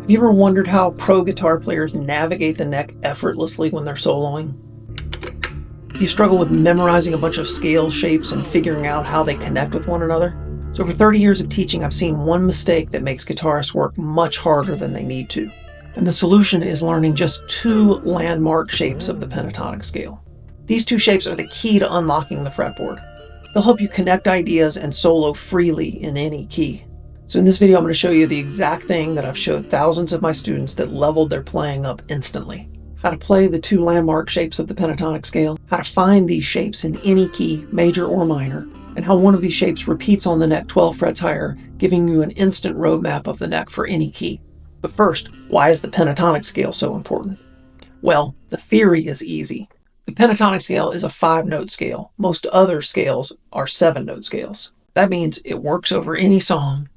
Have you ever wondered how pro guitar players navigate the neck effortlessly when they're soloing? Do you struggle with memorizing a bunch of scale shapes and figuring out how they connect with one another? So over 30 years of teaching, I've seen one mistake that makes guitarists work much harder than they need to. And the solution is learning just 2 landmark shapes of the pentatonic scale. These 2 shapes are the key to unlocking the fretboard. They'll help you connect ideas and solo freely in any key. So in this video, I'm going to show you the exact thing that I've showed thousands of my students that leveled their playing up instantly. How to play the 2 landmark shapes of the pentatonic scale, how to find these shapes in any key, major or minor, and how one of these shapes repeats on the neck 12 frets higher, giving you an instant roadmap of the neck for any key. But first, why is the pentatonic scale so important? Well, the theory is easy. The pentatonic scale is a 5-note scale. Most other scales are 7-note scales. That means it works over any song,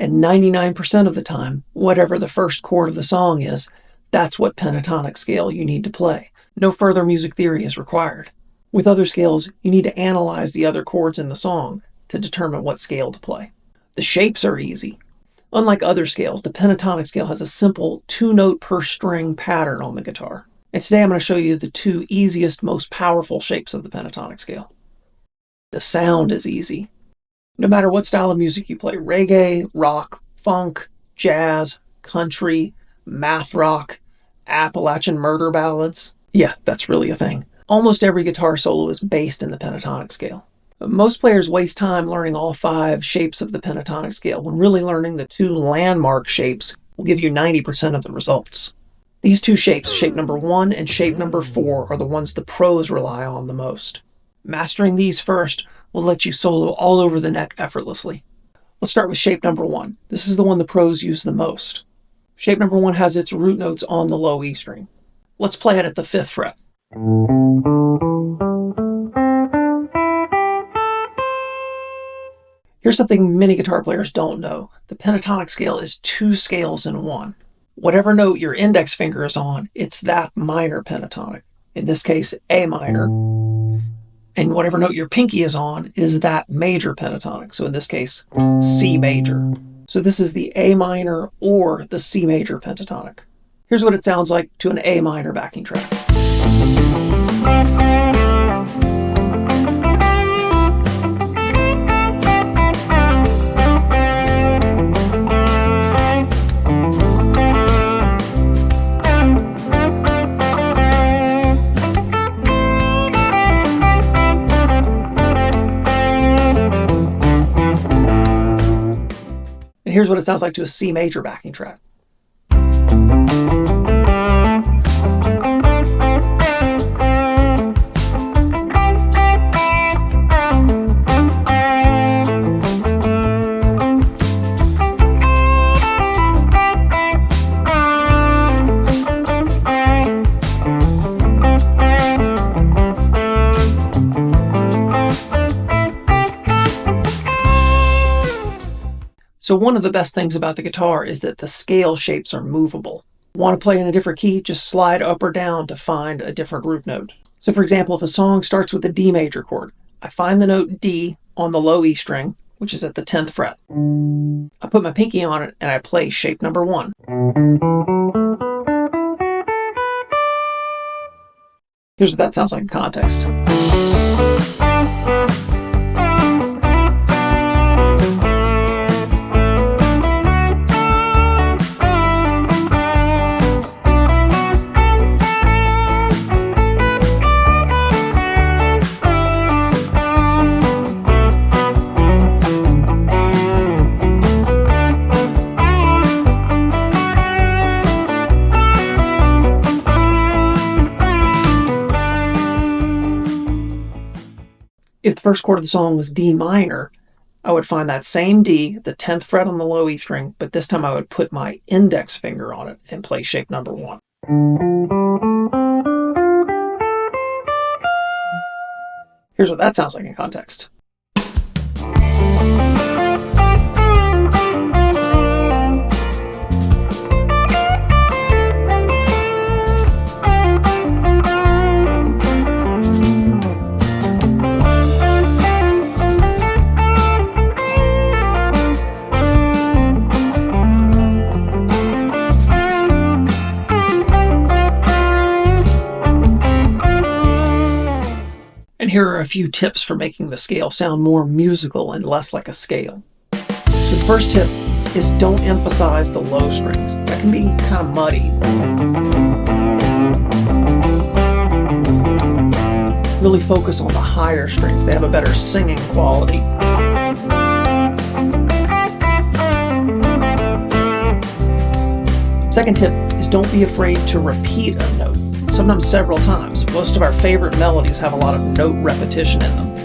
and 99% of the time, whatever the first chord of the song is, that's what pentatonic scale you need to play. No further music theory is required. With other scales, you need to analyze the other chords in the song to determine what scale to play. The shapes are easy. Unlike other scales, the pentatonic scale has a simple 2-note per string pattern on the guitar. And today I'm going to show you the 2 easiest, most powerful shapes of the pentatonic scale. The sound is easy. No matter what style of music you play, reggae, rock, funk, jazz, country, math rock, Appalachian murder ballads. Yeah, that's really a thing. Almost every guitar solo is based in the pentatonic scale. Most players waste time learning all 5 shapes of the pentatonic scale when really learning the 2 landmark shapes will give you 90% of the results. These 2 shapes, shape number 1 and shape number 4, are the ones the pros rely on the most. Mastering these first will let you solo all over the neck effortlessly. Let's start with shape number 1. This is the one the pros use the most. Shape number 1 has its root notes on the low E string. Let's play it at the 5th fret. Here's something many guitar players don't know. The pentatonic scale is 2 scales in one. Whatever note your index finger is on, it's that minor pentatonic. In this case, A minor. And whatever note your pinky is on is that major pentatonic. So in this case, C major. So this is the A minor or the C major pentatonic. Here's what it sounds like to an A minor backing track. And here's what it sounds like to a C major backing track. So one of the best things about the guitar is that the scale shapes are movable. Want to play in a different key? Just slide up or down to find a different root note. So for example, if a song starts with a D major chord, I find the note D on the low E string, which is at the 10th fret. I put my pinky on it and I play shape number 1. Here's what that sounds like in context. If the first chord of the song was D minor, I would find that same D, the 10th fret on the low E string, but this time I would put my index finger on it and play shape number 1. Here's what that sounds like in context. And here are a few tips for making the scale sound more musical and less like a scale. So the first tip is don't emphasize the low strings. That can be kind of muddy. Really focus on the higher strings. They have a better singing quality. Second tip is don't be afraid to repeat a note, sometimes several times. Most of our favorite melodies have a lot of note repetition in them.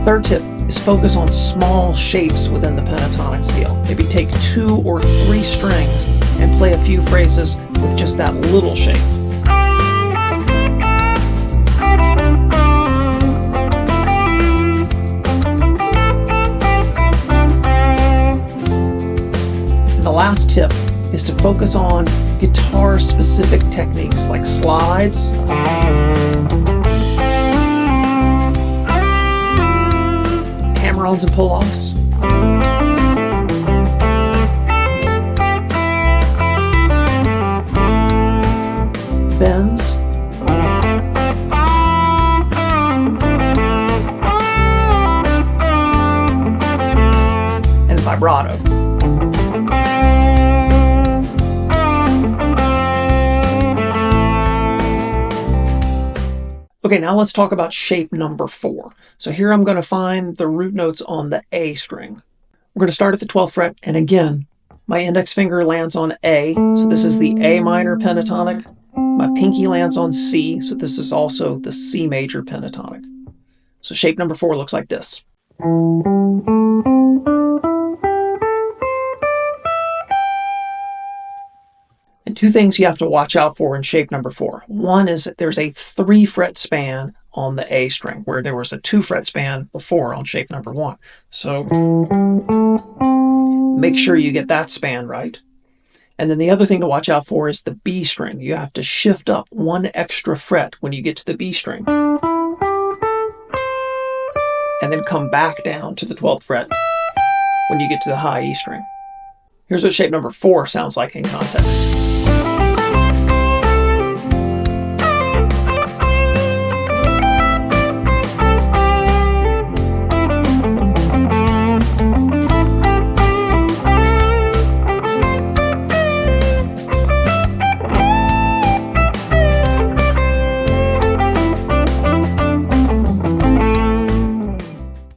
Third tip is focus on small shapes within the pentatonic scale. Maybe take 2 or 3 strings and play a few phrases with just that little shape. And the last tip is to focus on guitar-specific techniques like slides, hammer-ons and pull-offs, bends, and vibrato. Okay, now let's talk about shape number 4. So here I'm going to find the root notes on the A string. We're going to start at the 12th fret, and again, my index finger lands on A, so this is the A minor pentatonic. My pinky lands on C, so this is also the C major pentatonic. So shape number 4 looks like this. And 2 things you have to watch out for in shape number 4. One is that there's a 3-fret span on the A string, where there was a 2-fret span before on shape number 1. So make sure you get that span right. And then the other thing to watch out for is the B string. You have to shift up 1 extra fret when you get to the B string. And then come back down to the 12th fret when you get to the high E string. Here's what shape number 4 sounds like in context.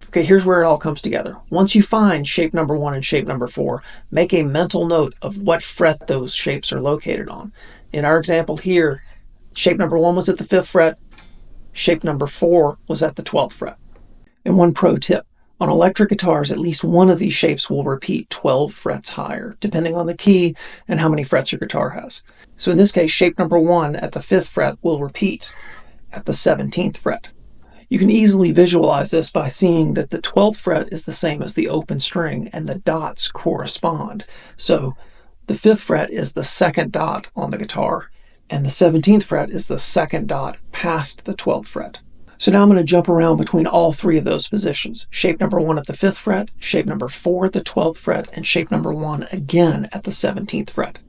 Okay, here's where it all comes together. Once you find shape number 1 and shape number 4, make a mental note of what fret those shapes are located on. In our example here, shape number 1 was at the 5th fret, shape number 4 was at the 12th fret. And one pro tip, on electric guitars, at least one of these shapes will repeat 12 frets higher, depending on the key and how many frets your guitar has. So in this case, shape number 1 at the 5th fret will repeat at the 17th fret. You can easily visualize this by seeing that the 12th fret is the same as the open string and the dots correspond. So the 5th fret is the 2nd dot on the guitar and the 17th fret is the 2nd dot past the 12th fret. So now I'm going to jump around between all 3 of those positions. Shape number 1 at the 5th fret, shape number 4 at the 12th fret, and shape number 1 again at the 17th fret.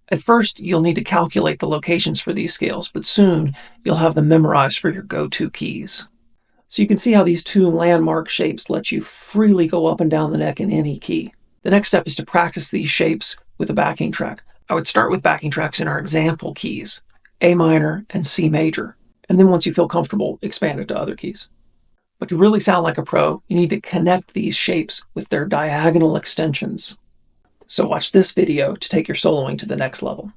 At first, you'll need to calculate the locations for these scales, but soon you'll have them memorized for your go-to keys. So you can see how these 2 landmark shapes let you freely go up and down the neck in any key. The next step is to practice these shapes with a backing track. I would start with backing tracks in our example keys, A minor and C major, and then once you feel comfortable, expand it to other keys. But to really sound like a pro, you need to connect these shapes with their diagonal extensions. So watch this video to take your soloing to the next level.